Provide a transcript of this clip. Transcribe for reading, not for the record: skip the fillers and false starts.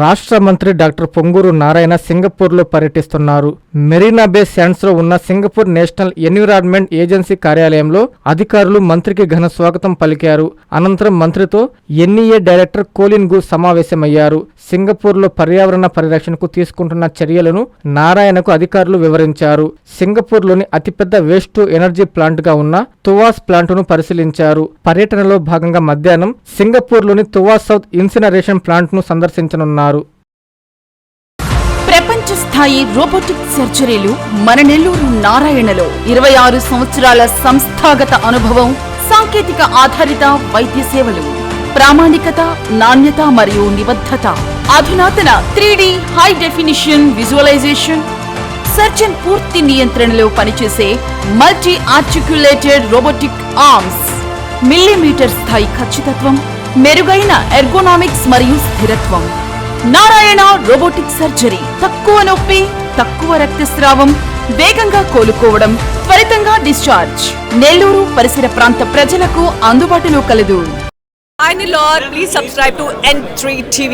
రాష్ట్ర మంత్రి డాక్టర్ పొంగూరు నారాయణ సింగపూర్లో పర్యటిస్తున్నారు. మెరీనా బే శాండ్స్లో ఉన్న సింగపూర్ నేషనల్ ఎన్విరాన్మెంట్ ఏజెన్సీ కార్యాలయంలో అధికారులు మంత్రికి ఘన స్వాగతం పలికారు. అనంతరం మంత్రితో ఎన్ఈఏ డైరెక్టర్ కోలిన్ గు సమావేశమయ్యారు. సింగపూర్లో పర్యావరణ పరిరక్షణకు తీసుకుంటున్న చర్యలను నారాయణకు అధికారులు వివరించారు. సింగపూర్లోని అతిపెద్ద వేస్ట్ టు ఎనర్జీ ప్లాంట్ గా ఉన్న తువాస్ ప్లాంటును పరిశీలించారు. పర్యటనలో భాగంగా మధ్యాహ్నం సింగపూర్లోని తువాస్ సౌత్ ఇన్సినరేషన్ ప్లాంట్ ను సందర్శించనున్నారు. ప్రపంచ స్థాయి రోబోటిక్ సర్జరీలు మన నెల్లూరు నారాయణలో 26 సంవత్సరాల సంస్థాగత అనుభవం, సాంకేతిక ఆధారిత వైద్య సేవలు, ప్రామాణికత, నాణ్యత మరియు నిబద్ధత, అధునాతన 3D high definition visualisation, surgeon పూర్తి నియంత్రణలో పనిచేసే multi articulated robotic arms, millimetre స్థాయి ఖచ్చితత్వం, మెరుగైన ఎర్గోనామిక్స్ మరియు స్థిరత్వం. Narayana robotic surgery. తక్కువ నొప్పి, తక్కువ రక్తస్రావం, వేగంగా కోలుకోవడం, త్వరితంగా డిశ్చార్జ్. నెల్లూరు పరిసర ప్రాంత ప్రజలకు అందుబాటులో కలదు. Please subscribe to N3 TV.